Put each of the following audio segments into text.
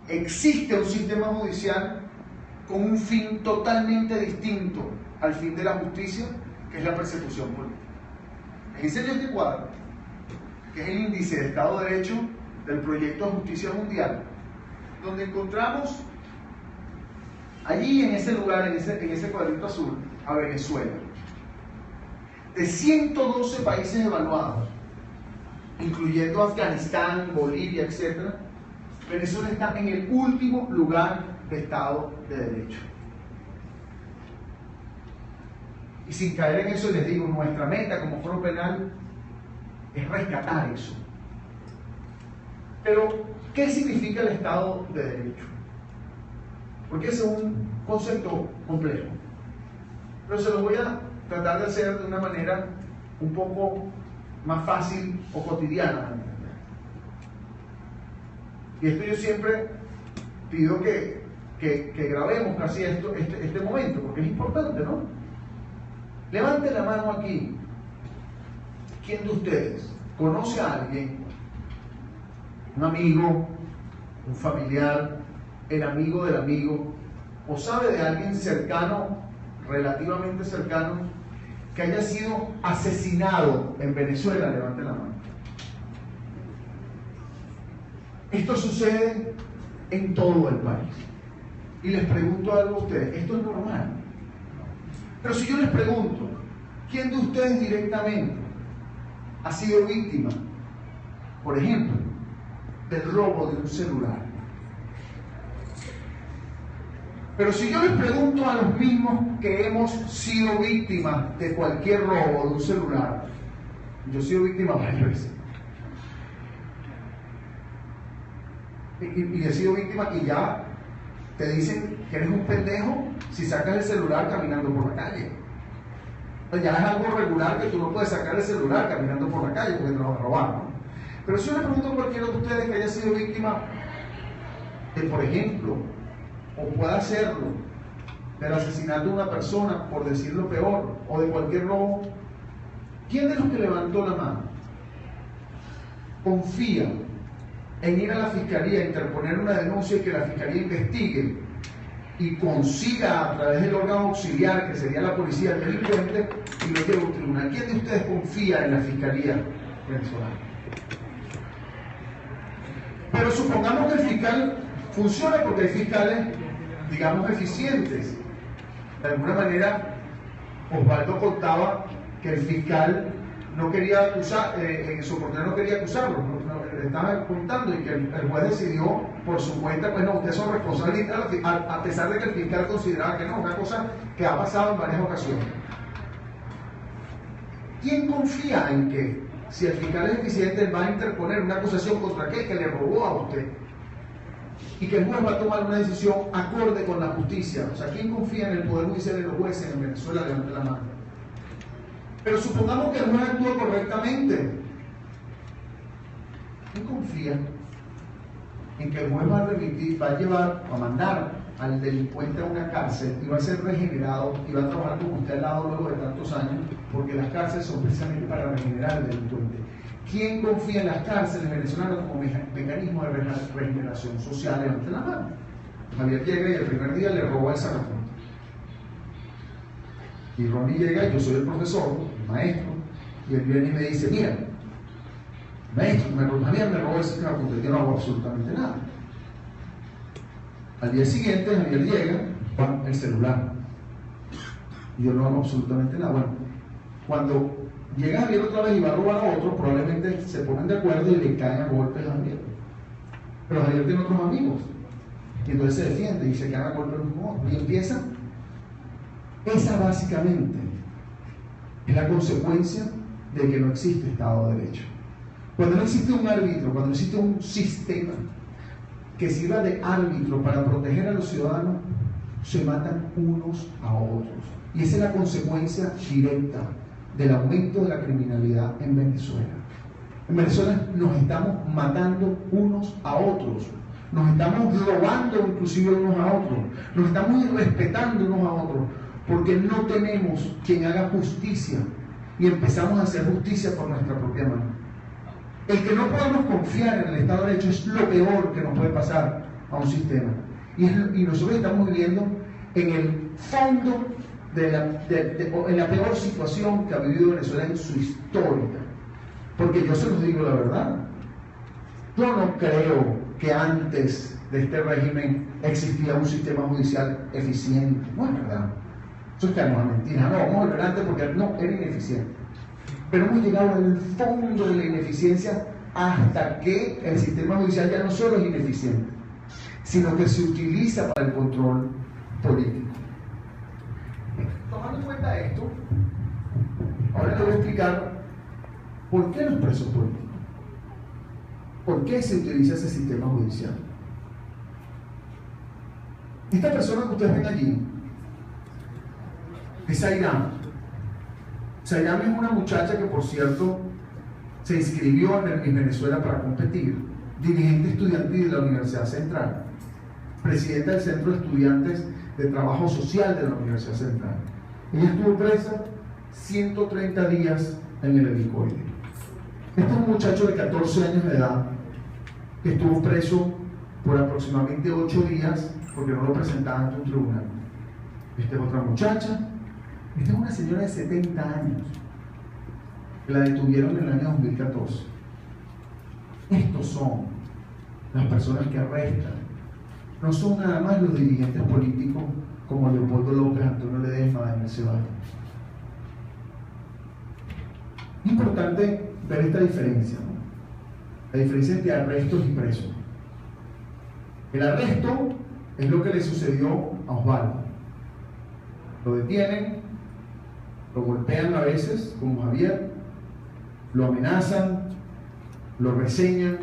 existe un sistema judicial con un fin totalmente distinto al fin de la justicia, que es la persecución política. Les enseño este cuadro, que es el índice de Estado de Derecho del Proyecto de Justicia Mundial, donde encontramos allí en ese lugar, en ese cuadrito azul, a Venezuela. De 112 países evaluados, incluyendo Afganistán, Bolivia, etc., Venezuela está en el último lugar de Estado de Derecho. Y sin caer en eso, les digo, nuestra meta como foro penal es rescatar eso. Pero, ¿qué significa el Estado de Derecho? Porque ese es un concepto complejo. Pero se lo voy a tratar de hacer de una manera un poco más fácil o cotidiana. Y esto yo siempre pido que grabemos casi este momento, porque es importante, ¿no? Levante la mano aquí. ¿Quién de ustedes conoce a alguien, un amigo, un familiar, el amigo del amigo, o sabe de alguien cercano, relativamente cercano, que haya sido asesinado en Venezuela? Levante la mano. Esto sucede en todo el país. Y les pregunto algo a ustedes, ¿esto es normal? Pero si yo les pregunto, ¿quién de ustedes directamente ha sido víctima, por ejemplo, del robo de un celular? Pero si yo les pregunto a los mismos que hemos sido víctimas de cualquier robo de un celular, yo he sido víctima varias veces. Y he sido víctima y ya te dicen que eres un pendejo si sacas el celular caminando por la calle. Ya es algo regular que tú no puedes sacar el celular caminando por la calle porque te lo van a robar, ¿no? Pero si yo le pregunto a cualquiera de ustedes que haya sido víctima de, por ejemplo, o pueda serlo, del asesinato de una persona, por decirlo peor, o de cualquier robo, ¿quién de los que levantó la mano confía en ir a la fiscalía, interponer una denuncia y que la fiscalía investigue y consiga a través del órgano auxiliar, que sería la policía, el delincuente, y lo lleve a un tribunal? ¿Quién de ustedes confía en la fiscalía venezolana? Pero supongamos que el fiscal funciona, porque hay fiscales, digamos, eficientes. De alguna manera, Osvaldo contaba que el fiscal no quería acusar, en su oportunidad no quería acusarlo, le estaba contando, y que el juez decidió por su cuenta, pues no, ustedes son responsables, a pesar de que el fiscal consideraba que no, una cosa que ha pasado en varias ocasiones. ¿Quién confía en que si el fiscal es eficiente va a interponer una acusación contra aquel que le robó a usted y que el juez va a tomar una decisión acorde con la justicia? O sea, ¿quién confía en el Poder Judicial de los jueces en Venezuela? Levante la mano. Pero supongamos que el juez actúa correctamente. ¿Quién confía en que el juez va a remitir, va a llevar, a mandar al delincuente a una cárcel y va a ser regenerado y va a trabajar con usted al lado luego de tantos años? Porque las cárceles son precisamente para regenerar al delincuente. ¿Quién confía en las cárceles venezolanas como mecanismo de regeneración social? Levante la mano. Javier llega y el primer día le roba el sacapunta. Y Ronnie llega, y yo soy el profesor, el maestro, y él viene y me dice: mira, maestro, Javier me robó el sacapunta. Yo no hago absolutamente nada. Al día siguiente Javier llega, con el celular, y yo no hago absolutamente nada. Bueno, cuando llega Javier otra vez y va a robar a otro, probablemente se ponen de acuerdo y le caen a golpes a Javier. Pero Javier tiene otros amigos, y entonces se defiende y se caen a golpes los mismos otros, y empieza. Esa básicamente es la consecuencia de que no existe Estado de Derecho. Cuando no existe un árbitro, cuando no existe un sistema que sirva de árbitro para proteger a los ciudadanos, se matan unos a otros. Y esa es la consecuencia directa del aumento de la criminalidad en Venezuela. En Venezuela nos estamos matando unos a otros, nos estamos robando inclusive unos a otros, nos estamos irrespetando unos a otros, porque no tenemos quien haga justicia y empezamos a hacer justicia por nuestra propia mano. El que no podamos confiar en el Estado de Derecho es lo peor que nos puede pasar a un sistema. Y nosotros estamos viviendo en el fondo en la peor situación que ha vivido Venezuela en su historia. Porque yo se los digo la verdad. Yo no creo que antes de este régimen existía un sistema judicial eficiente. No es verdad. Eso es una mentira. No, vamos a volver antes porque no, era ineficiente. Pero hemos llegado al fondo de la ineficiencia hasta que el sistema judicial ya no solo es ineficiente, sino que se utiliza para el control político. Tomando en cuenta esto, ahora te voy a explicar por qué los presos políticos. ¿Por qué se utiliza ese sistema judicial? Esta persona que ustedes ven allí es Zairán. Zairán es una muchacha que, por cierto, se inscribió en el Miss Venezuela para competir, dirigente estudiantil de la Universidad Central, presidenta del Centro de Estudiantes de Trabajo Social de la Universidad Central. Ella estuvo presa 130 días en el helicoide. Este es un muchacho de 14 años de edad que estuvo preso por aproximadamente 8 días porque no lo presentaban ante un tribunal. Esta es otra muchacha. Esta es una señora de 70 años que la detuvieron en el año 2014. Estos son las personas que arrestan. No son nada más los dirigentes políticos como Leopoldo López, Antonio Ledesma, Daniel Ceballos. Es importante ver esta diferencia, ¿no? La diferencia entre arrestos y presos. El arresto es lo que le sucedió a Osvaldo. Lo detienen, lo golpean a veces, como Javier, lo amenazan, lo reseñan,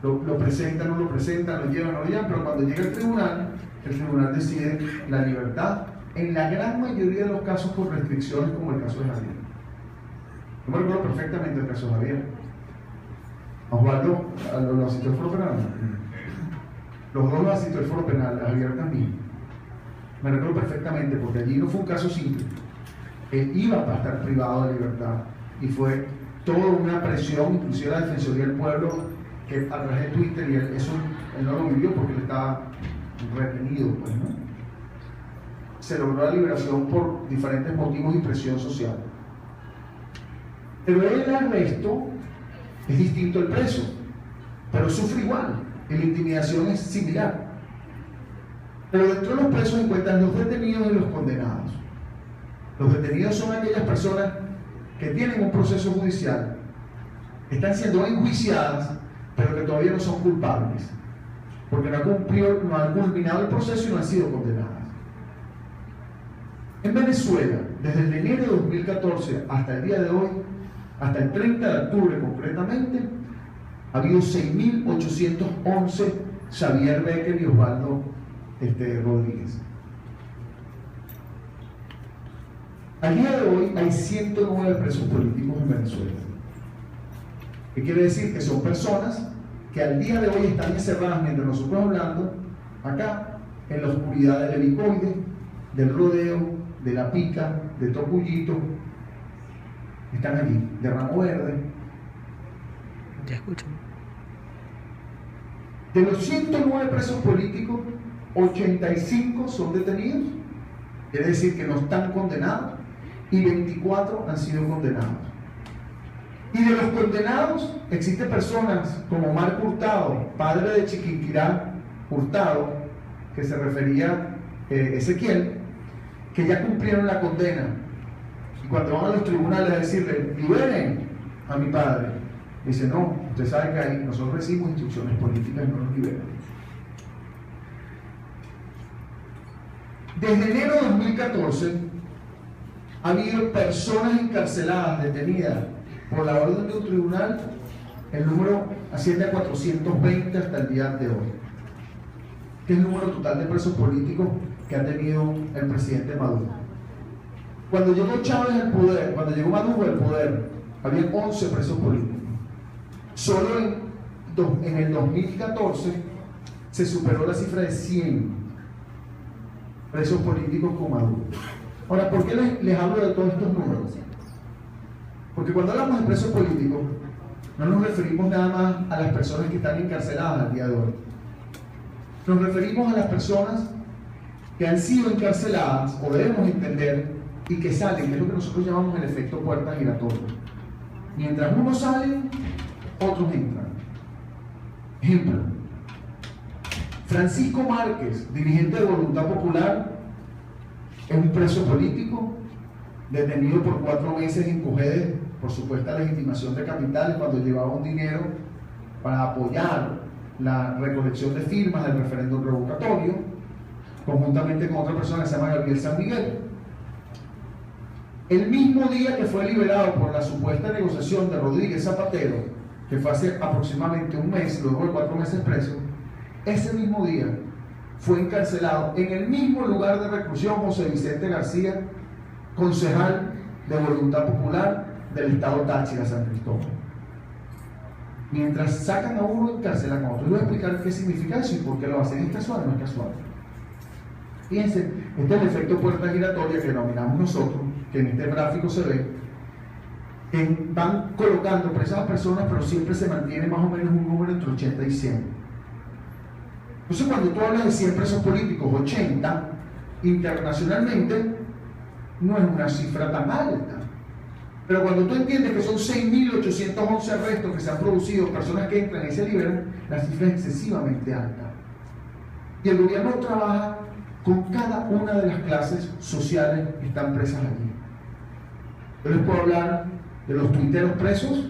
lo presentan, no lo presentan, lo llevan, no lo llevan, pero cuando llega el tribunal decide la libertad, en la gran mayoría de los casos por restricciones, como el caso de Javier. Yo me recuerdo perfectamente el caso de Javier. Osvaldo lo asistió al foro penal. Los dos lo asistió al foro penal, a Javier también. Me recuerdo perfectamente, porque allí no fue un caso simple. Él iba a estar privado de libertad y fue toda una presión, inclusive la Defensoría del Pueblo, que a través de Twitter, y él no lo vivió porque él estaba retenido, pues, ¿no? Se logró la liberación por diferentes motivos y presión social. Pero el arresto es distinto al preso, pero sufre igual, y la intimidación es similar. Pero dentro de los presos se encuentran los detenidos y los condenados. Los detenidos son aquellas personas que tienen un proceso judicial, están siendo enjuiciadas, pero que todavía no son culpables, porque no han culminado el proceso y no han sido condenadas. En Venezuela, desde el de enero de 2014 hasta el día de hoy, hasta el 30 de octubre concretamente, ha habido 6.811 Xavier Becker y Osvaldo Rodríguez. Al día de hoy hay 109 presos políticos en Venezuela. ¿Qué quiere decir? Que son personas que al día de hoy están encerradas mientras nosotros hablando, acá, en la oscuridad del helicoide, del rodeo, de la pica, de Tocuyito. Están allí, de Ramo Verde. Ya escucho. De los 109 presos políticos, 85 son detenidos, es decir, que no están condenados, y 24 han sido condenados. Y de los condenados, existen personas como Marco Hurtado, padre de Chiquinquirá Hurtado, que se refería Ezequiel, que ya cumplieron la condena. Y cuando van a los tribunales a decirle, liberen a mi padre, dice, no, usted sabe que ahí nosotros recibimos instrucciones políticas y no nos liberan. Desde enero de 2014 ha habido personas encarceladas, detenidas por la orden de un tribunal. El número asciende a 420 hasta el día de hoy, que es el número total de presos políticos que ha tenido el presidente Maduro. Cuando llegó Chávez al poder, cuando llegó Maduro al poder, había 11 presos políticos. Solo en el 2014 se superó la cifra de 100 presos políticos con Maduro. Ahora, ¿por qué les hablo de todos estos números? Porque cuando hablamos de presos políticos, no nos referimos nada más a las personas que están encarceladas al día de hoy. Nos referimos a las personas que han sido encarceladas, o debemos entender, y que salen, que es lo que nosotros llamamos el efecto puerta giratoria. Mientras unos salen, otros entran. Ejemplo: Francisco Márquez, dirigente de Voluntad Popular, es un preso político, detenido por 4 meses en Cojedes por supuesta legitimación de capitales cuando llevaba un dinero para apoyar la recolección de firmas del referéndum revocatorio, conjuntamente con otra persona que se llama Gabriel San Miguel. El mismo día que fue liberado por la supuesta negociación de Rodríguez Zapatero, que fue hace aproximadamente un mes, luego de 4 meses preso, ese mismo día fue encarcelado en el mismo lugar de reclusión José Vicente García, concejal de Voluntad Popular del estado Táchira, San Cristóbal. Mientras sacan a uno, encarcelan a otro. Les voy a explicar qué significa eso y por qué lo hacen. ¿Es casual o no es casual? Fíjense, este es el efecto puerta giratoria que denominamos nosotros, que en este gráfico se ve. Van colocando presas personas, pero siempre se mantiene más o menos un número entre 80 y 100. Entonces, cuando tú hablas de 100 presos políticos, 80, internacionalmente, no es una cifra tan alta. Pero cuando tú entiendes que son 6.811 arrestos que se han producido, personas que entran y se liberan, la cifra es excesivamente alta. Y el gobierno trabaja con cada una de las clases sociales que están presas allí. Yo les puedo hablar de los tuiteros presos,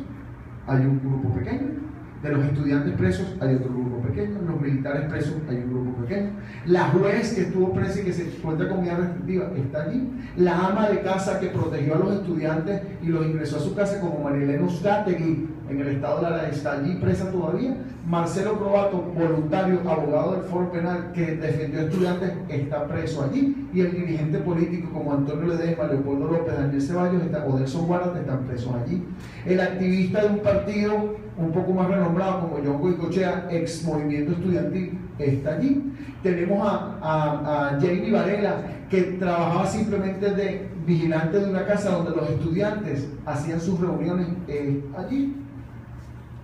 hay un grupo pequeño. De los estudiantes presos hay otro grupo pequeño. Los militares presos hay un grupo pequeño. La juez que estuvo presa y que se encuentra con medida restrictiva está allí. La ama de casa que protegió a los estudiantes y los ingresó a su casa, como Marilena Uzcategui en el estado de Lara, está allí presa todavía. Marcelo Probato, voluntario, abogado del Foro Penal que defendió a estudiantes, está preso allí. Y el dirigente político como Antonio Ledesma, Leopoldo López, Daniel Ceballos o Delson Guarda están presos allí. El activista de un partido un poco más renombrado como John Goycochea, ex movimiento estudiantil, está allí. Tenemos a Jamie Varela, que trabajaba simplemente de vigilante de una casa donde los estudiantes hacían sus reuniones allí.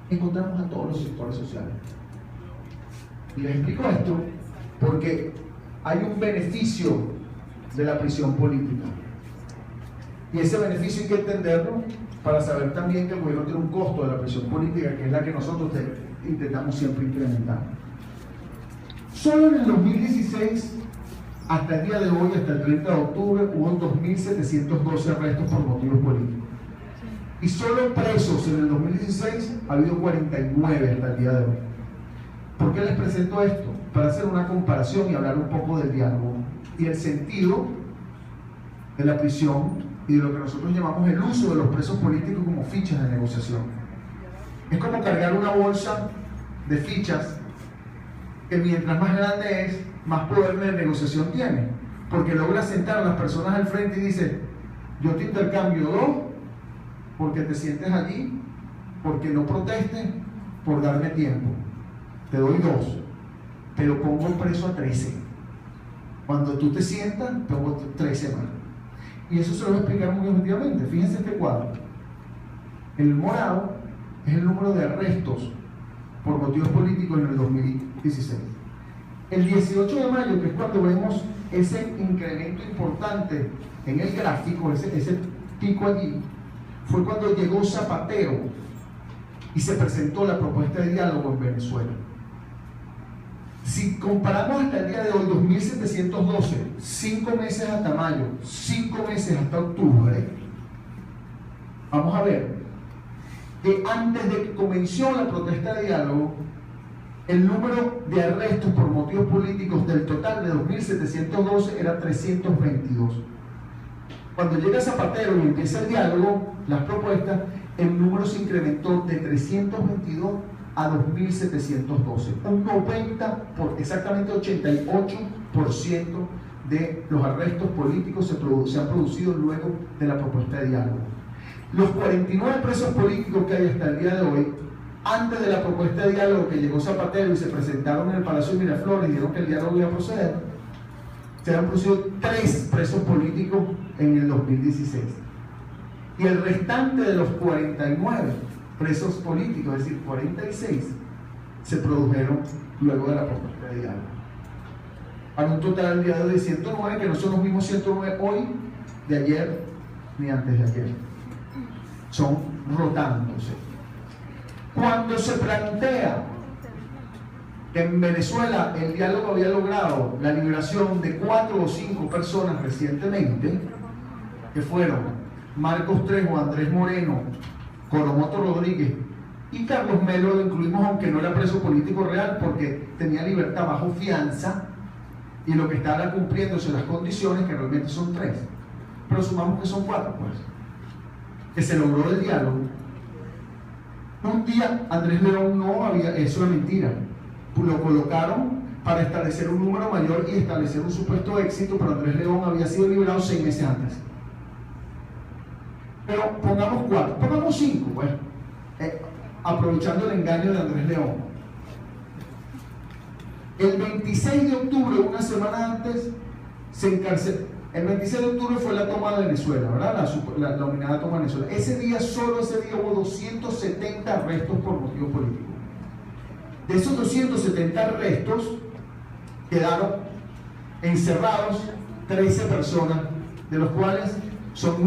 Encontramos a todos los sectores sociales. Y les explico esto porque hay un beneficio de la prisión política. Y ese beneficio hay que entenderlo para saber también que el gobierno tiene un costo de la prisión política, que es la que nosotros intentamos siempre incrementar. Solo en el 2016, hasta el día de hoy, hasta el 30 de octubre, hubo 2.712 arrestos por motivos políticos. Y solo presos en el 2016 ha habido 49 hasta el día de hoy. ¿Por qué les presento esto? Para hacer una comparación y hablar un poco del diálogo y el sentido de la prisión y de lo que nosotros llamamos el uso de los presos políticos como fichas de negociación. Es como cargar una bolsa de fichas que mientras más grande es, más poder de negociación tiene, porque logra sentar a las personas al frente y dice: yo te intercambio 2 porque te sientes allí, porque no protestes, por darme tiempo. Te doy 2, pero pongo preso a 13. Cuando tú te sientas, pongo 13 más. Y eso se lo voy a explicar muy objetivamente. Fíjense este cuadro. El morado es el número de arrestos por motivos políticos en el 2016. El 18 de mayo, que es cuando vemos ese incremento importante en el gráfico, ese pico allí, fue cuando llegó Zapatero y se presentó la propuesta de diálogo en Venezuela. Si comparamos hasta el día de hoy, 2.712, 5 meses hasta mayo, 5 meses hasta octubre, vamos a ver que antes de que comenzó la protesta de diálogo, el número de arrestos por motivos políticos del total de 2.712 era 322. Cuando llega Zapatero y empieza el diálogo, las propuestas, el número se incrementó de 322 a 2.712, un 90, exactamente 88% de los arrestos políticos se han producido luego de la propuesta de diálogo. Los 49 presos políticos que hay hasta el día de hoy, antes de la propuesta de diálogo que llegó Zapatero y se presentaron en el Palacio de Miraflores y dijeron que el diálogo iba a proceder, se han producido 3 presos políticos en el 2016. Y el restante de los 49 presos políticos, es decir, 46, se produjeron luego de la propuesta de diálogo. para un total al día de hoy de 109, que no son los mismos 109 hoy, de ayer, ni antes de ayer. Son rotándose. Cuando se plantea que en Venezuela el diálogo había logrado la liberación de 4 o 5 personas recientemente, que fueron Marcos Trejo, Andrés Moreno, Coromoto Rodríguez y Carlos Melo, lo incluimos aunque no era preso político real porque tenía libertad bajo fianza y lo que estaba cumpliéndose las condiciones, que realmente son 3, pero sumamos que son 4, pues, que se logró el diálogo. Un día Andrés León no había, eso es mentira, lo colocaron para establecer un número mayor y establecer un supuesto éxito, pero Andrés León había sido liberado 6 meses antes. Pero pongamos 4, pongamos 5, pues, aprovechando el engaño de Andrés León. El 26 de octubre, una semana antes, se encarceló. El 26 de octubre fue la toma de Venezuela, ¿verdad? La nominada toma de Venezuela. Solo ese día hubo 270 arrestos por motivos políticos. De esos 270 arrestos quedaron encerrados 13 personas, de los cuales son